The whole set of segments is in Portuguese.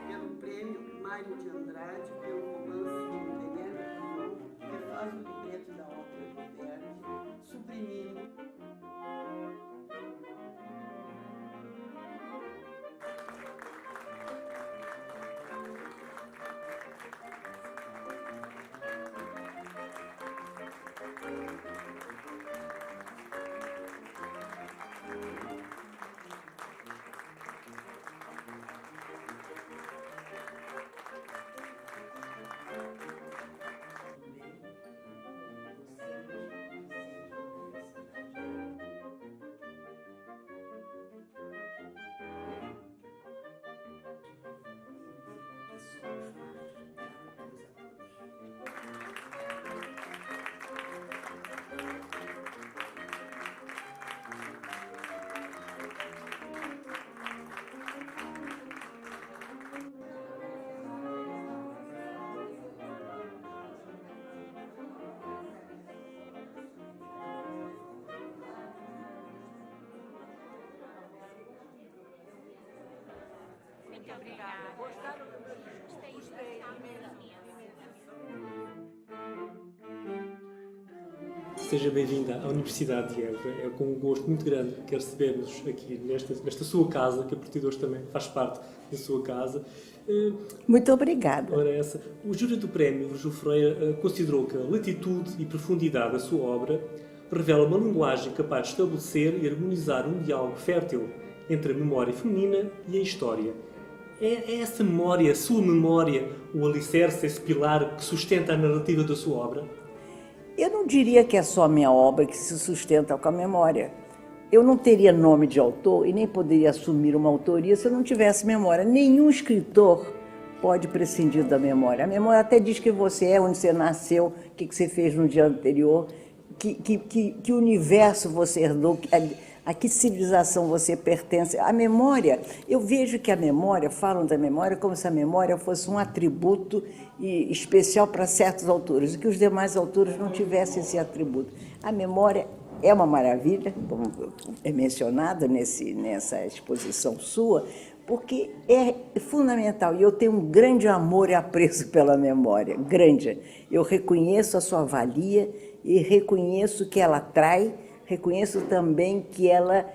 Pelo prêmio Mário de Andrade, pelo romance de Guilherme Drummond, que faz o libreto da ópera do Verdi, suprimindo. Muito obrigada. Gostaram? Gostei imenso. Seja bem-vinda à Universidade de Évora. É com um gosto muito grande que recebemos aqui nesta sua casa, que a partir de hoje também faz parte da sua casa. Muito obrigada. Ora, o júri do prémio Virgílio Freire considerou que a latitude e profundidade da sua obra revela uma linguagem capaz de estabelecer e harmonizar um diálogo fértil entre a memória feminina e a história. É essa memória, a sua memória, o alicerce, esse pilar que sustenta a narrativa da sua obra? Eu não diria que é só a minha obra que se sustenta com a memória. Eu não teria nome de autor e nem poderia assumir uma autoria se eu não tivesse memória. Nenhum escritor pode prescindir da memória. A memória até diz que você é, onde você nasceu, o que você fez no dia anterior, que universo você herdou, a que civilização você pertence. A memória, eu vejo que a memória, falam da memória como se a memória fosse um atributo especial para certos autores, e que os demais autores não tivessem esse atributo. A memória é uma maravilha, como é mencionado nessa exposição sua, porque é fundamental, e eu tenho um grande amor e apreço pela memória, grande. Eu reconheço a sua valia e reconheço que ela atrai, reconheço também que ela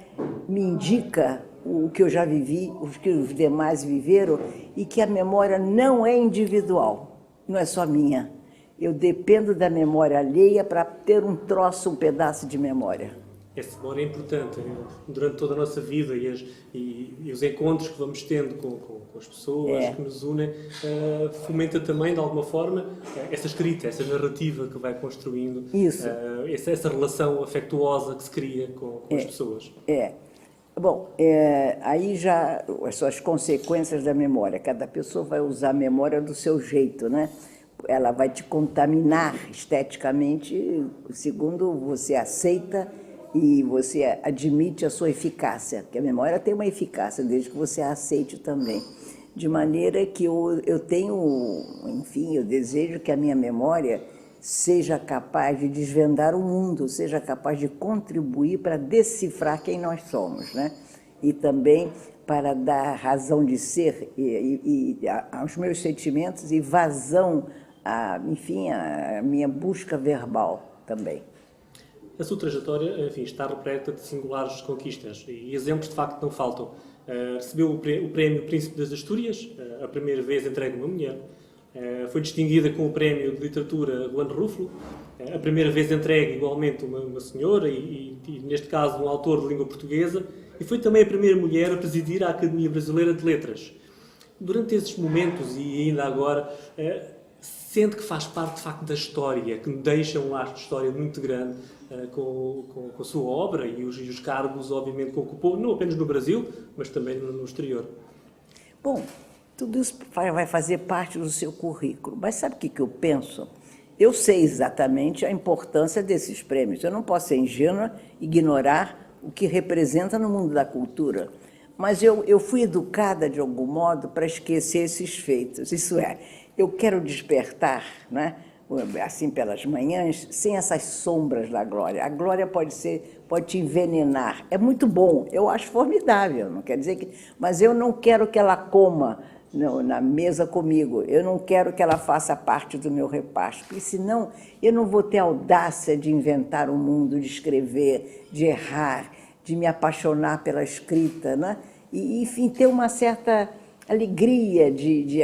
me indica o que eu já vivi, o que os demais viveram, e que a memória não é individual, não é só minha. Eu dependo da memória alheia para ter um troço, um pedaço de memória. Essa memória é importante durante toda a nossa vida e os encontros que vamos tendo com as pessoas que nos unem, fomenta também, de alguma forma, essa escrita, essa narrativa que vai construindo, essa relação afetuosa que se cria com as pessoas. Bom, aí já as suas consequências da memória. Cada pessoa vai usar a memória do seu jeito, né? Ela vai te contaminar esteticamente segundo você aceita e você admite a sua eficácia, porque a memória tem uma eficácia, desde que você a aceite também. De maneira que eu tenho, enfim, eu desejo que a minha memória seja capaz de desvendar o mundo, seja capaz de contribuir para decifrar quem nós somos, né? E também para dar razão de ser aos meus sentimentos e vazão, enfim, a minha busca verbal também. A sua trajetória, enfim, está repleta de singulares conquistas e exemplos de facto não faltam. Recebeu o prémio Príncipe das Astúrias, a primeira vez entregue a uma mulher. Foi distinguida com o prémio de literatura Rolando Rúfalo, a primeira vez entregue igualmente uma senhora e neste caso um autor de língua portuguesa, e foi também a primeira mulher a presidir a Academia Brasileira de Letras. Durante esses momentos e ainda agora, sente que faz parte de facto da história, que deixa um lastro de história muito grande com a sua obra e os cargos, obviamente, que ocupou, não apenas no Brasil, mas também no exterior. Bom, Tudo isso vai fazer parte do seu currículo. Mas sabe o que eu penso? Eu sei exatamente a importância desses prêmios. Eu não posso ser ingênua, ignorar o que representa no mundo da cultura. Mas eu fui educada, de algum modo, para esquecer esses feitos. Isso é, eu quero despertar, né, assim pelas manhãs, sem essas sombras da glória. A glória pode te envenenar. É muito bom, eu acho formidável, não quer dizer que... Mas eu não quero que ela coma na mesa comigo. Eu não quero que ela faça parte do meu repasto, porque senão eu não vou ter audácia de inventar um mundo, de escrever, de errar, de me apaixonar pela escrita, né? E, enfim, ter uma certa alegria de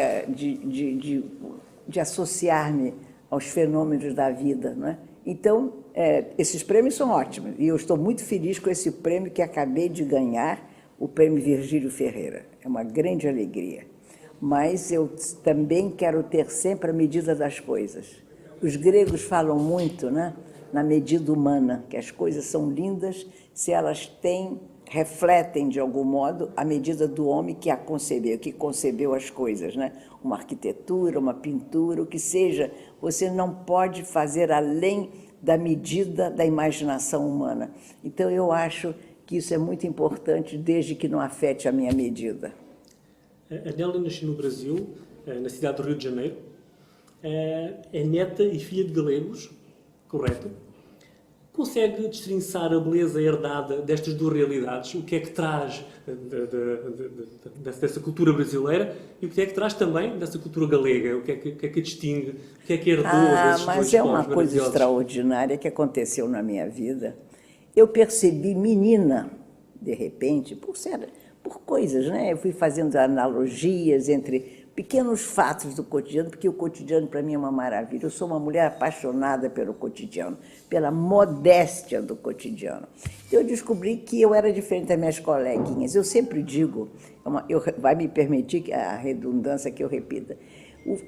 associar-me aos fenômenos da vida, né? Então, esses prêmios são ótimos, e eu estou muito feliz com esse prêmio que acabei de ganhar, o Prêmio Virgílio Ferreira. É uma grande alegria. Mas eu também quero ter sempre a medida das coisas. Os gregos falam muito, né, na medida humana, que as coisas são lindas se elas refletem, de algum modo, a medida do homem que a concebeu, que concebeu as coisas, né? Uma arquitetura, uma pintura, o que seja, você não pode fazer além da medida da imaginação humana. Então, eu acho que isso é muito importante, desde que não afete a minha medida. A Nélia nasceu no Brasil, na cidade do Rio de Janeiro. É neta e filha de galegos, correto? Consegue destrinçar a beleza herdada destas duas realidades? O que é que traz dessa cultura brasileira e o que é que traz também dessa cultura galega? O que é que distingue? O que é que herdou desses mas dois é uma povos coisa extraordinária que aconteceu na minha vida. Eu percebi menina, de repente, por coisas, né? Eu fui fazendo analogias entre pequenos fatos do cotidiano, porque o cotidiano para mim é uma maravilha. Eu sou uma mulher apaixonada pelo cotidiano, pela modéstia do cotidiano. Eu descobri que eu era diferente das minhas coleguinhas. Eu sempre digo, vai me permitir a redundância que eu repita,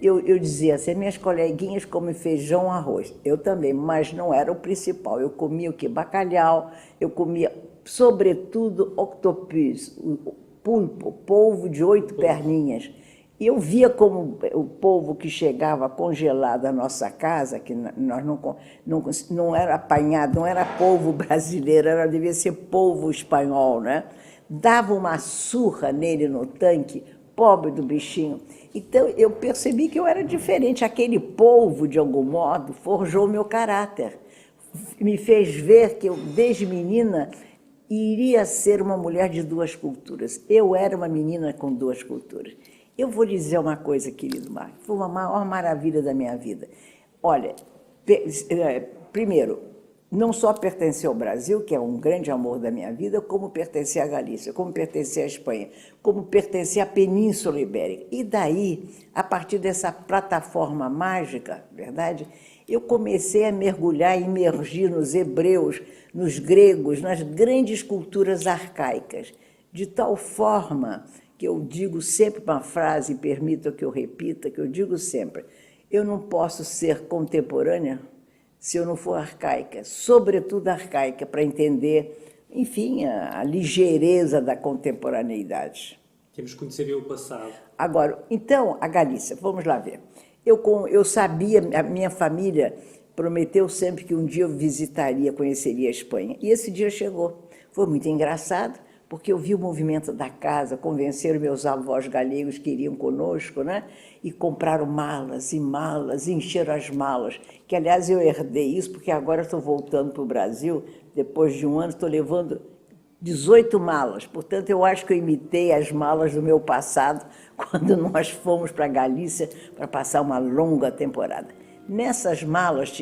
eu dizia assim, minhas coleguinhas comem feijão, arroz. Eu também, mas não era o principal. Eu comia o quê? Bacalhau, eu comia, sobretudo, octopus, o pulpo, polvo de 8 perninhas. E eu via como o polvo que chegava congelado à nossa casa, que nós não era apanhado, não era polvo brasileiro, devia ser polvo espanhol, né? Dava uma surra nele no tanque, pobre do bichinho. Então, eu percebi que eu era diferente. Aquele polvo, de algum modo, forjou meu caráter. Me fez ver que eu, desde menina, iria ser uma mulher de duas culturas. Eu era uma menina com duas culturas. Eu vou lhe dizer uma coisa, querido Marco, foi uma maior maravilha da minha vida. Olha, primeiro, não só pertencer ao Brasil, que é um grande amor da minha vida, como pertencer à Galícia, como pertencer à Espanha, como pertencer à Península Ibérica. E daí, a partir dessa plataforma mágica, verdade, eu comecei a mergulhar e emergir nos hebreus, nos gregos, nas grandes culturas arcaicas, de tal forma que eu digo sempre uma frase, permita que eu repita, que eu digo sempre, eu não posso ser contemporânea se eu não for arcaica, sobretudo arcaica, para entender, enfim, a ligeireza da contemporaneidade. Temos que conhecer o passado. Agora, então, a Galícia, vamos lá ver. Eu sabia, a minha família prometeu sempre que um dia eu visitaria, conheceria a Espanha, e esse dia chegou. Foi muito engraçado, porque eu vi o movimento da casa, convenceram meus avós galegos que iriam conosco, né? E compraram malas e malas, e encheram as malas, que, aliás, eu herdei isso, porque agora estou voltando para o Brasil, depois de um ano, estou levando 18 malas, portanto, eu acho que eu imitei as malas do meu passado, quando nós fomos para a Galícia para passar uma longa temporada. Nessas malas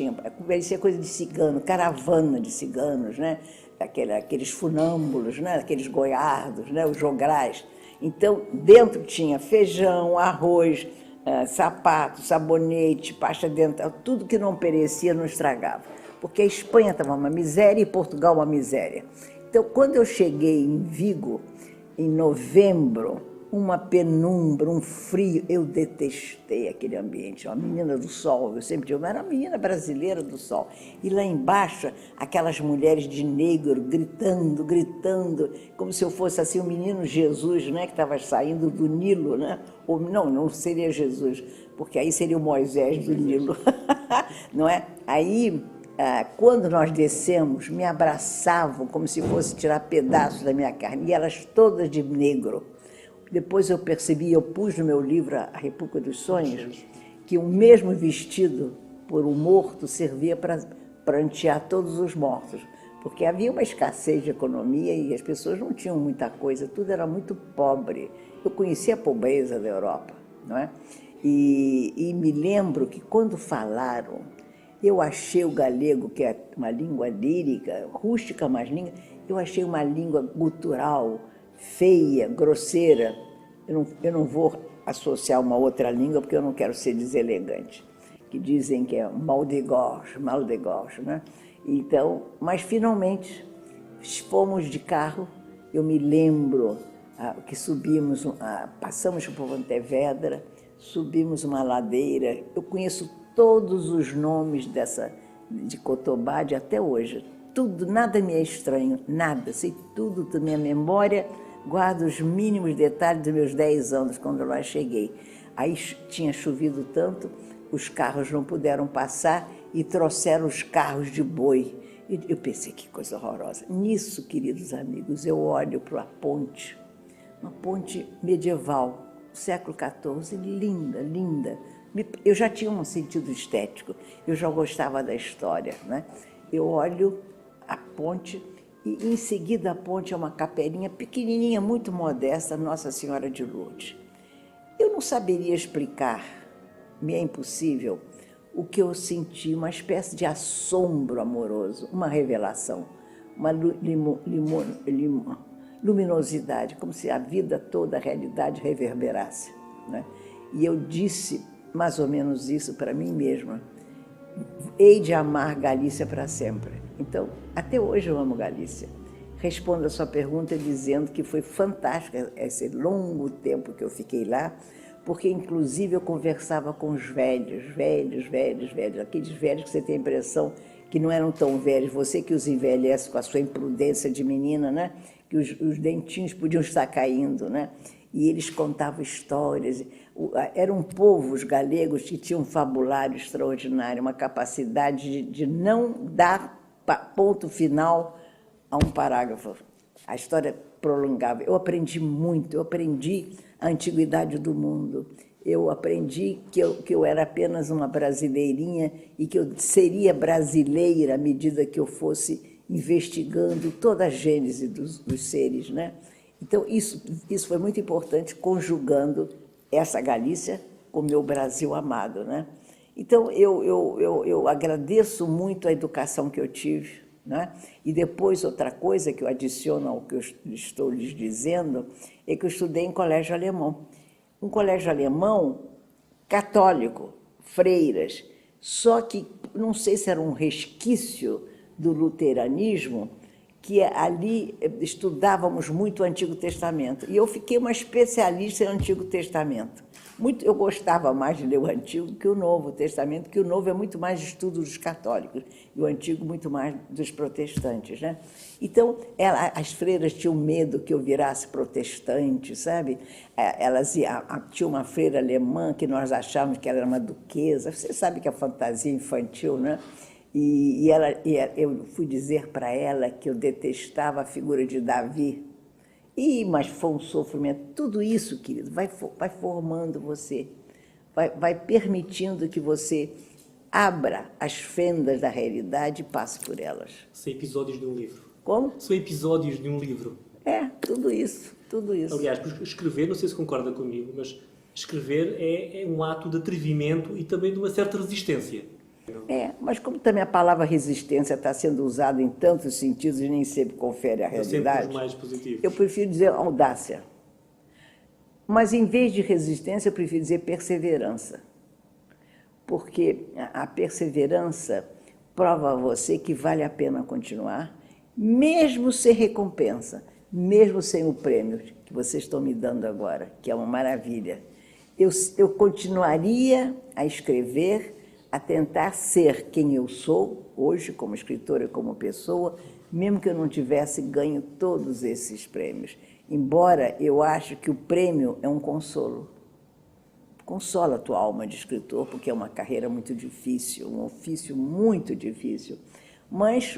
parecia coisa de cigano, caravana de ciganos, né? Aqueles funâmbulos, né? Aqueles goiardos, né? Os jograis. Então, dentro tinha feijão, arroz, sapato, sabonete, pasta dental, tudo que não perecia não estragava, porque a Espanha estava uma miséria e Portugal uma miséria. Então, quando eu cheguei em Vigo, em novembro uma penumbra, um frio. Eu detestei aquele ambiente. Uma menina do sol, eu sempre digo, era uma menina brasileira do sol. E lá embaixo, aquelas mulheres de negro gritando, gritando, como se eu fosse assim o menino Jesus, né, que estava saindo do Nilo, né? Ou não seria Jesus, porque aí seria o Moisés do Nilo, não é? Aí, quando nós descemos, me abraçavam como se fosse tirar pedaços da minha carne, e elas todas de negro. Depois eu percebi, eu pus no meu livro A República dos Sonhos, que o mesmo vestido por um morto servia para prantear todos os mortos, porque havia uma escassez de economia e as pessoas não tinham muita coisa, tudo era muito pobre. Eu conhecia a pobreza da Europa, não é? E me lembro que quando falaram, eu achei o galego, que é uma língua lírica, rústica, mas língua, eu achei uma língua gutural, feia, grosseira. Eu não vou associar uma outra língua porque eu não quero ser deselegante, que dizem que é mal de gorge, né? Então, mas finalmente fomos de carro. Eu me lembro que subimos, passamos por Pontevedra, subimos uma ladeira. Eu conheço todos os nomes de Cotobade até hoje. Tudo, nada me é estranho, nada, sei tudo da minha memória, guardo os mínimos detalhes dos meus 10 anos, quando eu lá cheguei. Aí tinha chovido tanto, os carros não puderam passar e trouxeram os carros de boi. E eu pensei, que coisa horrorosa. Nisso, queridos amigos, eu olho para a ponte, uma ponte medieval, século XIV, linda, linda. Eu já tinha um sentido estético, eu já gostava da história, né? Eu olho a ponte e em seguida a ponte é uma capelinha pequenininha, muito modesta, Nossa Senhora de Lourdes. Eu não saberia explicar, me é impossível, o que eu senti, uma espécie de assombro amoroso, uma revelação, uma luminosidade, como se a vida toda, a realidade reverberasse, né? E eu disse mais ou menos isso para mim mesma: hei de amar Galícia para sempre. Então, até hoje eu amo Galícia. Respondo a sua pergunta dizendo que foi fantástica esse longo tempo que eu fiquei lá, porque inclusive eu conversava com os velhos, aqueles velhos que você tem a impressão que não eram tão velhos, você que os envelhece com a sua imprudência de menina, né? Que os dentinhos podiam estar caindo, né? E eles contavam histórias. Era um povo, os galegos, que tinham um fabulário extraordinário, uma capacidade de não dar ponto final a um parágrafo. A história prolongava. Eu aprendi muito, eu aprendi a antiguidade do mundo. Eu aprendi que eu era apenas uma brasileirinha e que eu seria brasileira à medida que eu fosse investigando toda a gênese dos seres, né? Então, isso foi muito importante, conjugando essa Galícia com o meu Brasil amado, né? Então, eu agradeço muito a educação que eu tive, né? E depois, outra coisa que eu adiciono ao que eu estou lhes dizendo, é que eu estudei em colégio alemão. Um colégio alemão católico, freiras, só que não sei se era um resquício do luteranismo, que ali estudávamos muito o Antigo Testamento. E eu fiquei uma especialista no Antigo Testamento. Eu gostava mais de ler o Antigo que o Novo Testamento, que o Novo é muito mais de estudo dos católicos e o Antigo muito mais dos protestantes, né? Então, as freiras tinham medo que eu virasse protestante, sabe? Tinha uma freira alemã que nós achávamos que ela era uma duquesa. Você sabe que é fantasia infantil, né? Eu fui dizer para ela que eu detestava a figura de Davi. Mas foi um sofrimento. Tudo isso, querido, vai formando você, vai permitindo que você abra as fendas da realidade e passe por elas. São episódios de um livro. Como? São episódios de um livro. Tudo isso. Aliás, escrever, não sei se concorda comigo, mas escrever é um ato de atrevimento e também de uma certa resistência. Mas como também a palavra resistência está sendo usada em tantos sentidos e nem sempre confere a realidade, sempre os mais positivos. Eu prefiro dizer audácia. Mas, em vez de resistência, eu prefiro dizer perseverança. Porque a perseverança prova a você que vale a pena continuar, mesmo sem recompensa, mesmo sem o prêmio que vocês estão me dando agora, que é uma maravilha, eu continuaria a escrever, a tentar ser quem eu sou hoje, como escritora e como pessoa, mesmo que eu não tivesse ganho todos esses prêmios. Embora eu acho que o prêmio é um consolo. Consola a tua alma de escritor, porque é uma carreira muito difícil, um ofício muito difícil. Mas,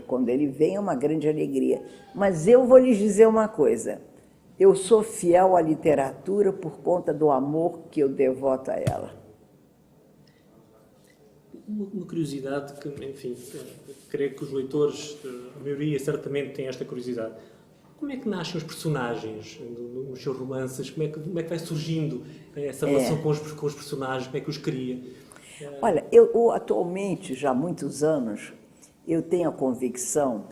quando ele vem, é uma grande alegria. Mas eu vou lhes dizer uma coisa. Eu sou fiel à literatura por conta do amor que eu devoto a ela. Uma curiosidade que, enfim, creio que os leitores, a maioria certamente tem esta curiosidade. Como é que nascem os personagens nos seus romances? Como é que vai surgindo essa relação com os personagens? Como é que os cria? Olha, eu atualmente, já há muitos anos, eu tenho a convicção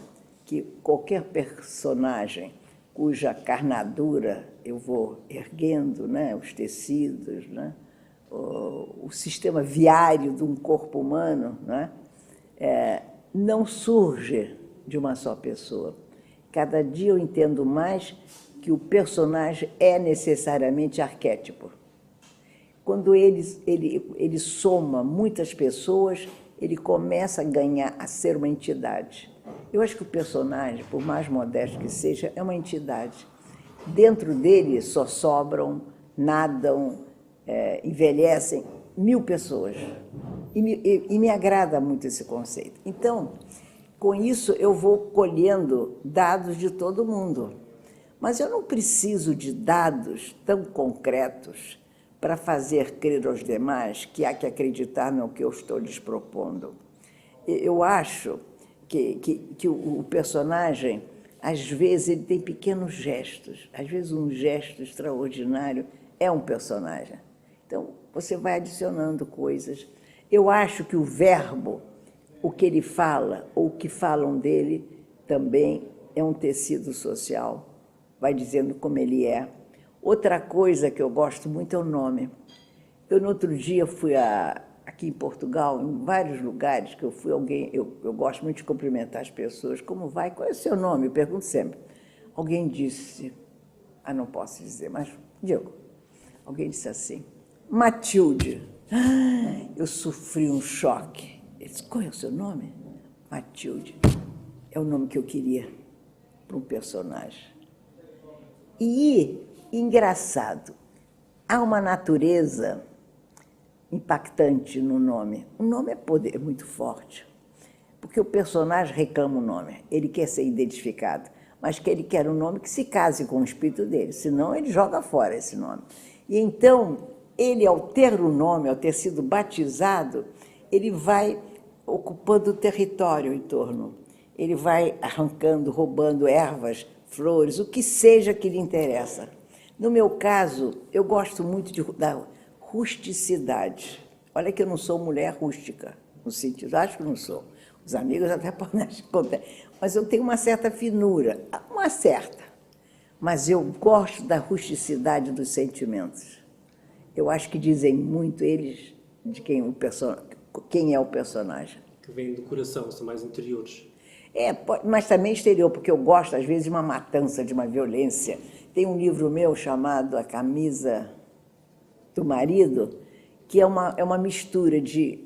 que qualquer personagem cuja carnadura eu vou erguendo, né, os tecidos, né, o sistema viário de um corpo humano, né, não surge de uma só pessoa. Cada dia eu entendo mais que o personagem é necessariamente arquétipo. Quando ele soma muitas pessoas, ele começa a ser uma entidade. Eu acho que o personagem, por mais modesto que seja, é uma entidade. Dentro dele só sobram, nadam, envelhecem 1000 pessoas. E me agrada muito esse conceito. Então, com isso, eu vou colhendo dados de todo mundo. Mas eu não preciso de dados tão concretos para fazer crer aos demais que há que acreditar no que eu estou lhes propondo. Eu acho que o personagem, às vezes, ele tem pequenos gestos. Às vezes, um gesto extraordinário é um personagem. Então, você vai adicionando coisas. Eu acho que o verbo, o que ele fala, ou o que falam dele, também é um tecido social. Vai dizendo como ele é. Outra coisa que eu gosto muito é o nome. Eu, no outro dia, fui aqui em Portugal, em vários lugares que eu fui, eu gosto muito de cumprimentar as pessoas. Como vai? Qual é o seu nome? Eu pergunto sempre. Alguém disse, não posso dizer, mas digo, alguém disse assim, Matilde. Eu sofri um choque. Ele disse, qual é o seu nome? Matilde. É o nome que eu queria para um personagem. E, engraçado, há uma natureza impactante no nome. O nome é poder, é muito forte, porque o personagem reclama o nome, ele quer ser identificado, mas que ele quer um nome que se case com o espírito dele, senão ele joga fora esse nome. E então, ele, ao ter o nome, ao ter sido batizado, ele vai ocupando o território em torno, ele vai arrancando, roubando ervas, flores, o que seja que lhe interessa. No meu caso, eu gosto muito da rusticidade. Olha que eu não sou mulher rústica, no sentido, acho que não sou. Os amigos até podem achar, mas eu tenho uma certa finura, uma certa. Mas eu gosto da rusticidade dos sentimentos. Eu acho que dizem muito eles de quem é o personagem. Que vem do coração, são mais interiores. Mas também exterior, porque eu gosto, às vezes, de uma matança, de uma violência. Tem um livro meu chamado A Camisa do Marido, que é uma mistura de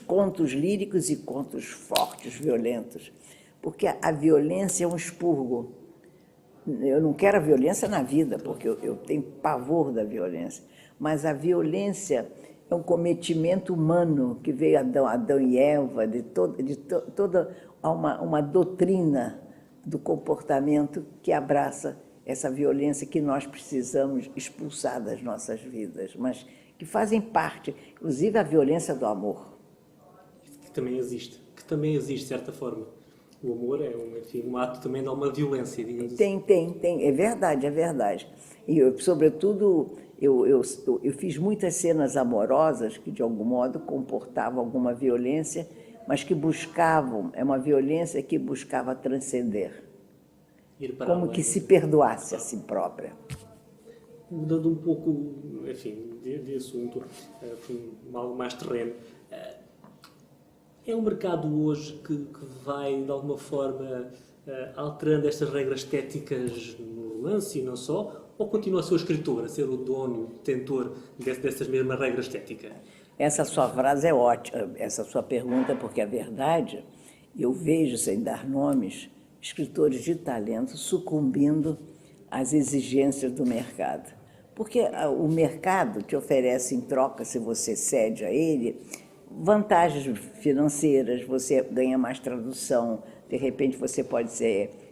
contos líricos e contos fortes, violentos. Porque a violência é um expurgo. Eu não quero a violência na vida, porque eu tenho pavor da violência. Mas a violência é um cometimento humano que veio Adão e Eva, de toda uma doutrina do comportamento que abraça essa violência que nós precisamos expulsar das nossas vidas, mas que fazem parte, inclusive a violência do amor. Que também existe, de certa forma. O amor é um ato também de uma violência, digamos assim. Tem, é verdade. E, sobretudo, eu fiz muitas cenas amorosas que, de algum modo, comportavam alguma violência, mas que buscavam, é uma violência que buscava transcender, como que se perdoasse a si própria. Mudando um pouco, enfim, de assunto, para algo mais terreno, é um mercado hoje que vai, de alguma forma, alterando estas regras estéticas no romance e não só? Ou continua a ser o escritor, a ser o dono, o detentor dessas mesmas regras estéticas? Essa sua frase é ótima, essa sua pergunta, porque é verdade. Eu vejo, sem dar nomes, escritores de talento sucumbindo às exigências do mercado. Porque o mercado te oferece em troca, se você cede a ele, vantagens financeiras, você ganha mais tradução, de repente você pode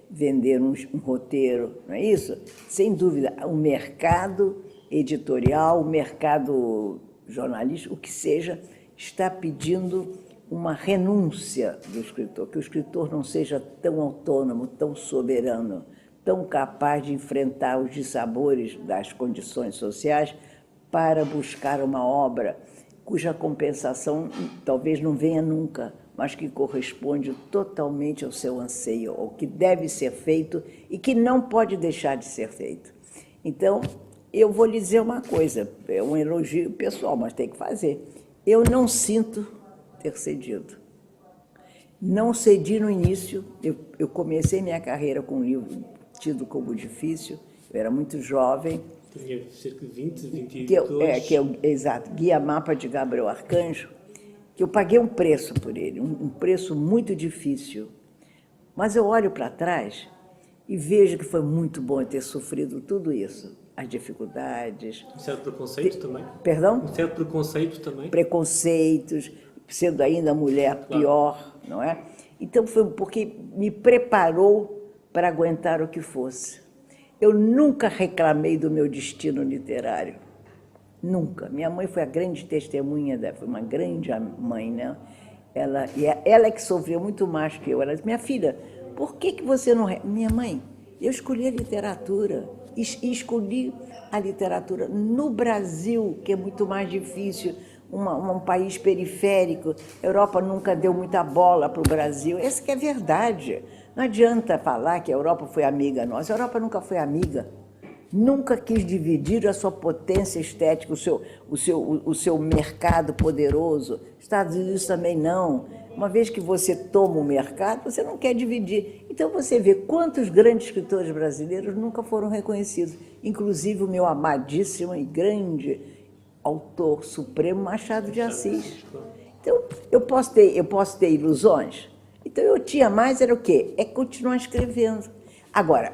vender um roteiro, não é isso? Sem dúvida, o mercado editorial, o mercado jornalístico, o que seja, está pedindo uma renúncia do escritor, que o escritor não seja tão autônomo, tão soberano, tão capaz de enfrentar os dissabores das condições sociais para buscar uma obra cuja compensação talvez não venha nunca, mas que corresponde totalmente ao seu anseio, ao que deve ser feito e que não pode deixar de ser feito. Então, eu vou lhe dizer uma coisa, é um elogio pessoal, mas tem que fazer. Eu não sinto ter cedido. Não cedi no início, eu comecei minha carreira com um livro tido como difícil, eu era muito jovem. Tinha cerca de 20, 22... Exato, Guia Mapa de Gabriel Arcanjo, que eu paguei um preço por ele, um preço muito difícil. Mas eu olho para trás e vejo que foi muito bom ter sofrido tudo isso, as dificuldades. Um certo preconceito também? Perdão? Um certo preconceito também? Preconceitos, sendo ainda mulher pior, não é? Então foi porque me preparou para aguentar o que fosse. Eu nunca reclamei do meu destino literário. Nunca. Minha mãe foi a grande testemunha, foi uma grande mãe, né? Ela é que sofreu muito mais que eu. Ela disse, minha filha, por que você não... Minha mãe, eu escolhi a literatura. E escolhi a literatura no Brasil, que é muito mais difícil, um país periférico. A Europa nunca deu muita bola para o Brasil. Essa que é verdade. Não adianta falar que a Europa foi amiga nossa. A Europa nunca foi amiga. Nunca quis dividir a sua potência estética, o seu mercado poderoso. Estados Unidos também não. Uma vez que você toma o mercado, você não quer dividir. Então você vê quantos grandes escritores brasileiros nunca foram reconhecidos. Inclusive o meu amadíssimo e grande autor supremo, Machado de Assis. Então, eu posso ter ilusões? Então, eu tinha mais, era o quê? É continuar escrevendo. Agora,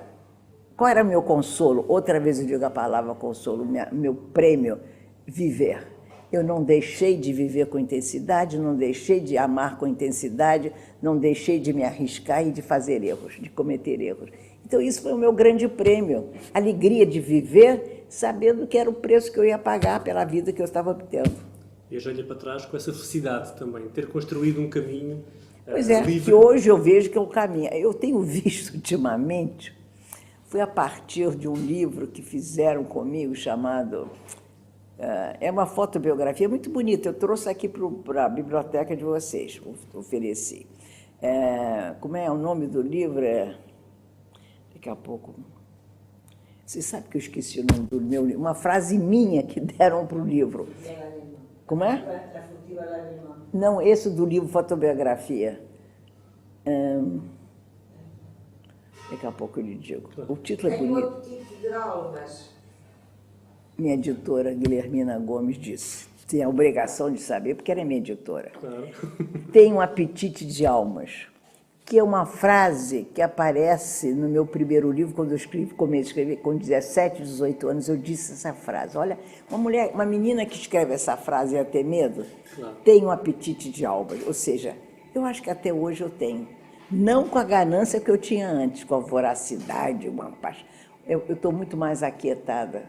qual era o meu consolo? Outra vez eu digo a palavra consolo, meu prêmio, viver. Eu não deixei de viver com intensidade, não deixei de amar com intensidade, não deixei de me arriscar e de fazer erros, de cometer erros. Então, isso foi o meu grande prêmio, a alegria de viver, sabendo que era o preço que eu ia pagar pela vida que eu estava obtendo. E eu olho para trás com essa felicidade também, ter construído um caminho Pois é, livre. que hoje eu vejo que é o caminho. Eu tenho visto ultimamente, foi a partir de um livro que fizeram comigo chamado... é uma fotobiografia muito bonita, eu trouxe aqui para a biblioteca de vocês, ofereci. Como é o nome do livro? Daqui a pouco... Você sabe que eu esqueci o nome do meu livro? Uma frase minha que deram para o livro. Como é? Não, esse do livro Fotobiografia. Daqui a pouco eu lhe digo. O título é bonito. Minha editora, Guilhermina Gomes, disse, tem a obrigação de saber, porque ela é minha editora. Claro. Tem um apetite de almas, que é uma frase que aparece no meu primeiro livro, quando eu comecei a escrever, com 17, 18 anos, eu disse essa frase. Olha, uma menina que escreve essa frase ia ter medo, Claro. Tem um apetite de almas, ou seja, eu acho que até hoje eu tenho. Não com a ganância que eu tinha antes, com a voracidade, uma paixão. Eu estou muito mais aquietada.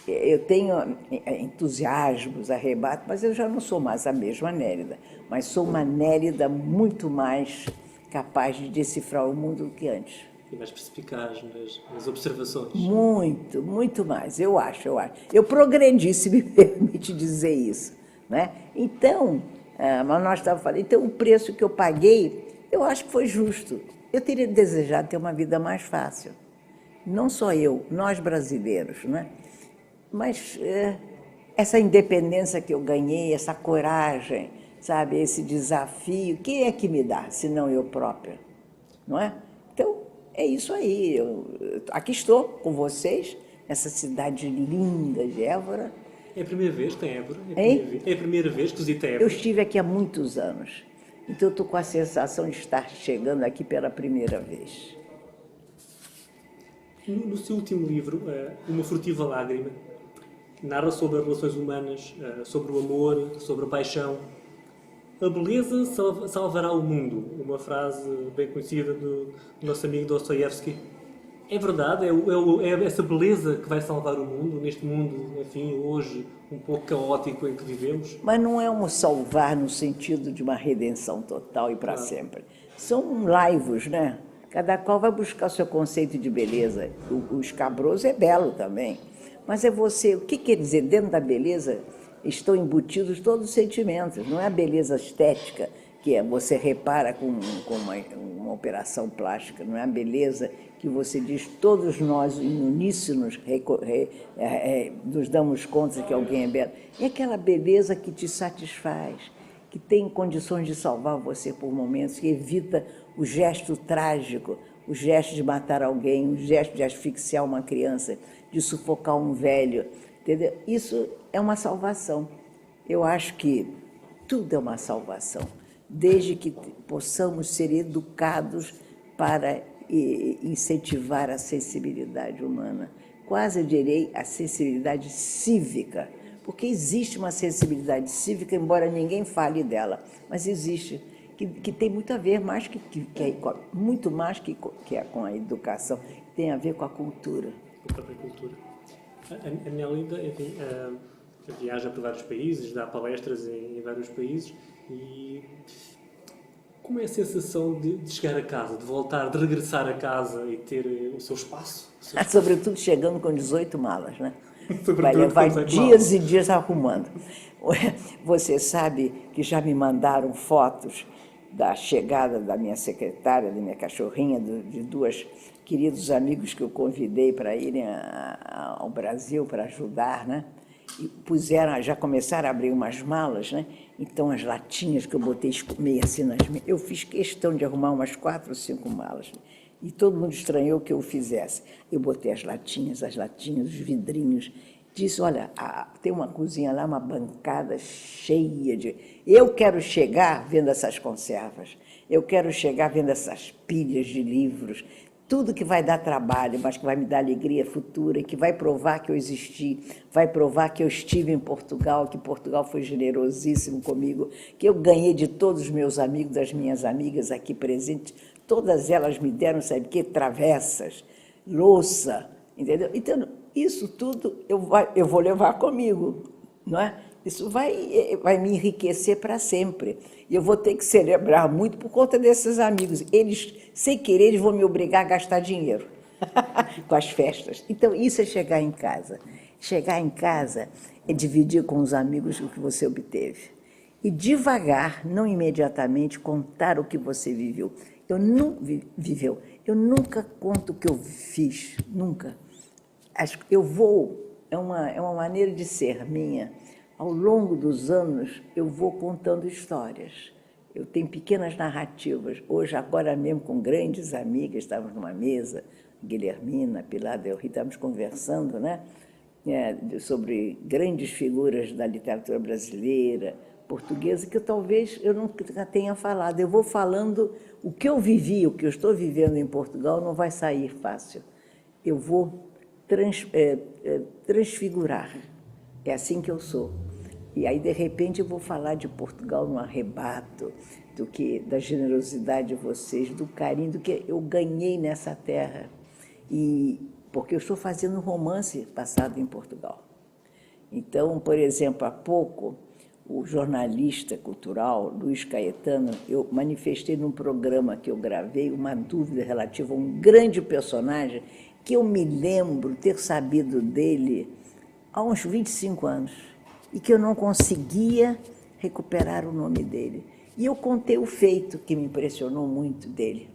Eu tenho entusiasmos, arrebatos, mas eu já não sou mais a mesma Nélida, mas sou uma Nélida muito mais capaz de decifrar o mundo do que antes. E mais perspicaz nas observações. Muito, muito mais, eu acho. Eu progredi, se me permite dizer isso, né? Então, mas nós estávamos falando, então o preço que eu paguei, eu acho que foi justo. Eu teria desejado ter uma vida mais fácil. Não só eu, nós brasileiros, né? Mas essa independência que eu ganhei, essa coragem, sabe, esse desafio, quem é que me dá, se não eu própria, não é? é isso aí. Aqui estou com vocês, nessa cidade linda de Évora. É a primeira vez que tem Évora? Hein? É a primeira vez que visita Eu Évora? estive aqui há muitos anos, então eu estou com a sensação de estar chegando aqui pela primeira vez. No seu último livro, Uma Furtiva Lágrima, narra sobre as relações humanas, sobre o amor, sobre a paixão. A beleza salvará o mundo, uma frase bem conhecida do nosso amigo Dostoiévski. É verdade? É essa beleza que vai salvar o mundo, neste mundo, enfim, hoje, um pouco caótico em que vivemos? Mas não é um salvar no sentido de uma redenção total e para sempre. São laivos, né? Cada qual vai buscar o seu conceito de beleza. O escabroso é belo também. Mas é você, o que quer dizer? Dentro da beleza estão embutidos todos os sentimentos. Não é a beleza estética, que é você repara com uma operação plástica. Não é a beleza que você diz, todos nós, em uníssonos, nos damos conta que alguém é belo. É aquela beleza que te satisfaz, que tem condições de salvar você por momentos, que evita o gesto trágico, o gesto de matar alguém, o gesto de asfixiar uma criança, de sufocar um velho, entendeu? Isso é uma salvação. Eu acho que tudo é uma salvação, desde que possamos ser educados para incentivar a sensibilidade humana. Quase eu direi a sensibilidade cívica, porque existe uma sensibilidade cívica, embora ninguém fale dela, mas existe, que tem muito a ver, muito mais que é com a educação, tem a ver com a cultura. A própria cultura. A Nélinda, enfim, viaja para vários países, dá palestras em vários países e como é a sensação de chegar a casa, de voltar, de regressar a casa e ter o seu espaço? Sobretudo chegando com 18 malas, né? Vai levar dias e dias arrumando. Você sabe que já me mandaram fotos da chegada da minha secretária, da minha cachorrinha, de duas queridos amigos que eu convidei para irem ao Brasil para ajudar, né? E já começaram a abrir umas malas, né? Então, as latinhas que eu botei meio assim nas minhas, eu fiz questão de arrumar umas 4 ou 5 malas. E todo mundo estranhou que eu fizesse. Eu botei as latinhas, os vidrinhos. Disse, olha, tem uma cozinha lá, uma bancada cheia de... Eu quero chegar vendo essas conservas. Eu quero chegar vendo essas pilhas de livros. Tudo que vai dar trabalho, mas que vai me dar alegria futura, que vai provar que eu existi, vai provar que eu estive em Portugal, que Portugal foi generosíssimo comigo, que eu ganhei de todos os meus amigos, das minhas amigas aqui presentes. Todas elas me deram, sabe o quê? Travessas, louça, entendeu? Então, isso tudo eu vou levar comigo, não é? Isso vai me enriquecer para sempre. E eu vou ter que celebrar muito por conta desses amigos. Eles, sem querer, eles vão me obrigar a gastar dinheiro com as festas. Então, isso é chegar em casa. Chegar em casa é dividir com os amigos o que você obteve. E devagar, não imediatamente, contar o que você viveu. Eu nunca conto o que eu fiz, nunca. É uma maneira de ser minha. Ao longo dos anos, eu vou contando histórias. Eu tenho pequenas narrativas. Hoje, agora mesmo, com grandes amigas, estávamos numa mesa, Guilhermina, Pilar Del Rio, estávamos conversando, né? Sobre grandes figuras da literatura brasileira, portuguesa, que talvez eu nunca tenha falado. Eu vou falando o que eu vivi, o que eu estou vivendo em Portugal, não vai sair fácil. Eu vou transfigurar. É assim que eu sou. E aí, de repente, eu vou falar de Portugal num arrebato, da generosidade de vocês, do carinho, do que eu ganhei nessa terra. Porque eu estou fazendo um romance passado em Portugal. Então, por exemplo, há pouco, o jornalista cultural Luiz Caetano, eu manifestei num programa que eu gravei uma dúvida relativa a um grande personagem que eu me lembro ter sabido dele há uns 25 anos e que eu não conseguia recuperar o nome dele. E eu contei o feito que me impressionou muito dele.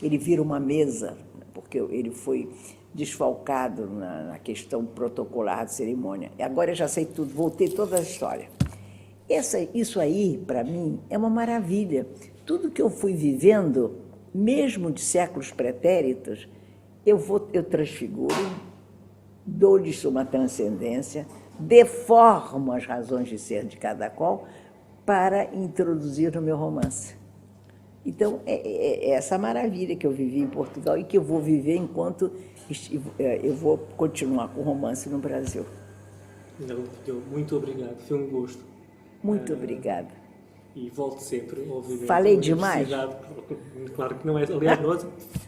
Ele vira uma mesa, porque ele foi desfalcado na questão protocolar de cerimônia. E agora eu já sei tudo, voltei toda a história. Isso aí, para mim, é uma maravilha. Tudo que eu fui vivendo, mesmo de séculos pretéritos, eu transfiguro, dou-lhes uma transcendência, deformo as razões de ser de cada qual para introduzir no meu romance. Então, é essa maravilha que eu vivi em Portugal e que eu vou viver enquanto eu vou continuar com o romance no Brasil. Muito obrigado, foi um gosto. Muito obrigada. E volto sempre, obviamente. Falei demais? Claro que não é. Aliás, nós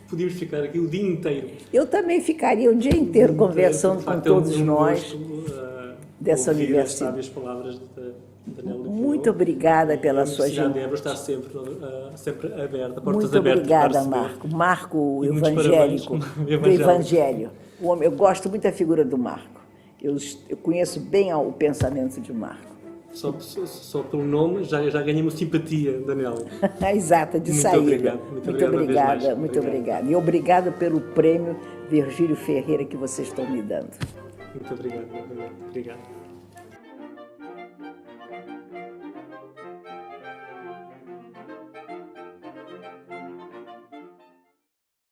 podíamos ficar aqui o dia inteiro. Eu também ficaria o dia inteiro conversando com todos nós dessa universidade. As palavras da Nela do Muito obrivada pela sua gentileza. A gentileza. está sempre aberta, portas Muito abertas. obrigada, Marco. Marco, o E muitos evangélico, parabéns. do Evangelho. Eu gosto muito da figura do Marco. Eu conheço bem o pensamento de Marco. Só pelo nome já ganhamos simpatia, Daniela. Exato, de Muito saída. obrigado. Muito obrigada. E obrigado pelo prêmio Virgílio Ferreira que vocês estão me dando. Muito obrigado. Obrigado.